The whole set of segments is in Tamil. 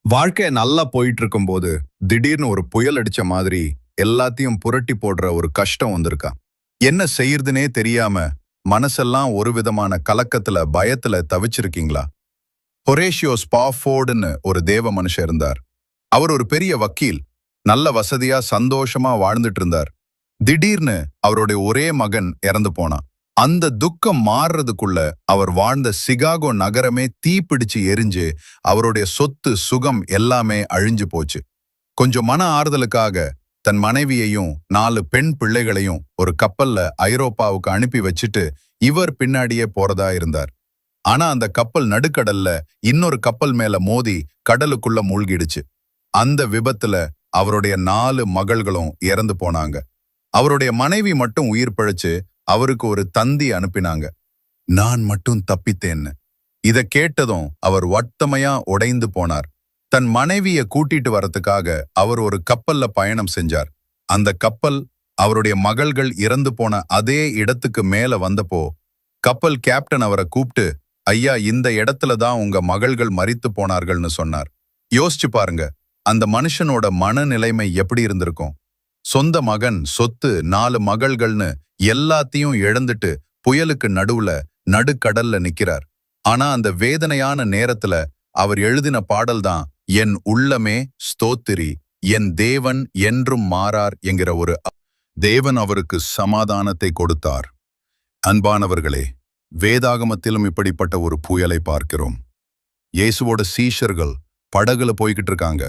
வாழ்க்கை நல்லா போயிட்டு இருக்கும்போது திடீர்னு ஒரு புயல் அடிச்ச மாதிரி எல்லாத்தையும் புரட்டி போடுற ஒரு கஷ்டம் வந்திருக்கா. என்ன செய்யறதுனே தெரியாம மனசெல்லாம் ஒரு விதமான கலக்கத்துல பயத்துல தவிச்சிருக்கீங்களா? ஹொரேஷியோ ஸ்பாஃபோர்டுன்னு ஒரு தேவ மனுஷன் இருந்தார். அவர் ஒரு பெரிய வக்கீல். நல்ல வசதியா சந்தோஷமா வாழ்ந்துட்டு இருந்தார். திடீர்னு அவருடைய ஒரே மகன் இறந்து போனான். அந்த துக்கம் மாறுறதுக்குள்ள அவர் வாழ்ந்த சிகாகோ நகரமே தீப்பிடிச்சு எரிஞ்சு அவருடைய சொத்து சுகம் எல்லாமே அழிஞ்சு போச்சு. கொஞ்சம் மன ஆறுதலுக்காக தன் மனைவியையும் 4 பெண் பிள்ளைகளையும் ஒரு கப்பல்ல ஐரோப்பாவுக்கு அனுப்பி வச்சுட்டு இவர் பின்னாடியே போறதா இருந்தார். ஆனா அந்த கப்பல் நடுக்கடல்ல இன்னொரு கப்பல் மேல மோதி கடலுக்குள்ள மூழ்கிடுச்சு. அந்த விபத்துல அவருடைய 4 மகள்களும் இறந்து போனாங்க. அவருடைய மனைவி மட்டும் உயிர் பிழைச்சு அவருக்கு ஒரு தந்தி அனுப்பினாங்க. நான் மட்டும் தப்பித்தேன்னு. இத கேட்டதும் அவர் வட்டமையா உடைந்து போனார். தன் மனைவிய கூட்டிட்டு வரதுக்காக அவர் ஒரு கப்பல்ல பயணம் செஞ்சார். அந்த கப்பல் அவருடைய மகள்கள் இறந்து போன அதே இடத்துக்கு மேல வந்தப்போ கப்பல் கேப்டன் அவரை கூப்பிட்டு, ஐயா, இந்த இடத்துல தான் உங்க மகள்கள் மரித்து போனார்கள்னு சொன்னார். யோசிச்சு பாருங்க, அந்த மனுஷனோட மனநிலைமை எப்படி இருந்திருக்கும். சொந்த மகன், சொத்து, 4 மகள்கள்னு எல்லாத்தையும் இழந்துட்டு புயலுக்கு நடுவுல நடுக்கடல்ல நிக்கிறார். ஆனா அந்த வேதனையான நேரத்துல அவர் எழுதின பாடல் தான் என் உள்ளமே ஸ்தோத்திரி, என் தேவன் என்றும் மாறார் என்கிற ஒரு தேவன் அவருக்கு சமாதானத்தை கொடுத்தார். அன்பானவர்களே, வேதாகமத்திலும் இப்படிப்பட்ட ஒரு புயலை பார்க்கிறோம். இயேசுவோட சீஷர்கள் படகுல போய்கிட்டு இருக்காங்க.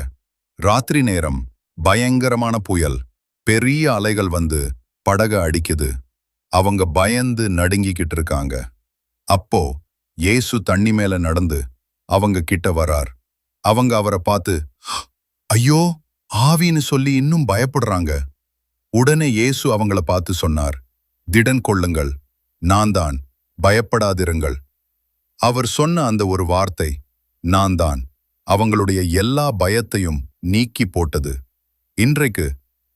ராத்திரி நேரம், பயங்கரமான புயல், பெரிய அலைகள் வந்து படக அடிக்குது. அவங்க பயந்து நடுங்கிக்கிட்டு இருக்காங்க. அப்போ இயேசு தண்ணி மேல நடந்து அவங்க கிட்ட வரார். அவங்க அவரை பார்த்து, ஐயோ, ஆவின்னு சொல்லி இன்னும் பயப்படுறாங்க. உடனே இயேசு அவங்கள பார்த்து சொன்னார், திடன் கொள்ளுங்கள், நான் தான், பயப்படாதிருங்கள். அவர் சொன்ன அந்த ஒரு வார்த்தை, நான் தான், அவங்களுடைய எல்லா பயத்தையும் நீக்கி போட்டது. இன்றைக்கு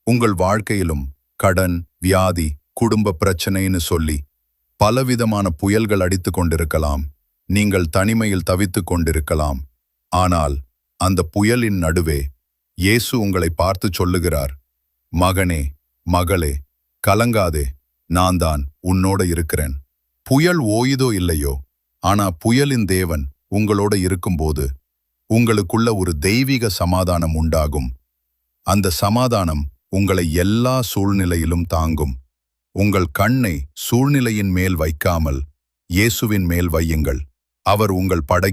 உங்கள் வாழ்க்கையிலும் கடன், வியாதி, குடும்ப பிரச்சனைன்னு சொல்லி பலவிதமான புயல்கள் அடித்து கொண்டிருக்கலாம். நீங்கள் தனிமையில் தவித்துக் கொண்டிருக்கலாம். ஆனால் அந்த புயலின் நடுவே இயேசு உங்களை பார்த்து சொல்லுகிறார், மகனே, மகளே, கலங்காதே, நான் தான் உன்னோட இருக்கிறேன். புயல் ஓயுதோ இல்லையோ, ஆனா புயலின் தேவன் உங்களோட இருக்கும்போது உங்களுக்குள்ள ஒரு தெய்வீக சமாதானம் உண்டாகும். அந்த சமாதானம் உங்களை எல்லா சூழ்நிலையிலும் தாங்கும். உங்கள் கண்ணை சூழ்நிலையின் மேல் வைக்காமல் இயேசுவின் மேல் வையுங்கள். அவர் உங்கள் படகில்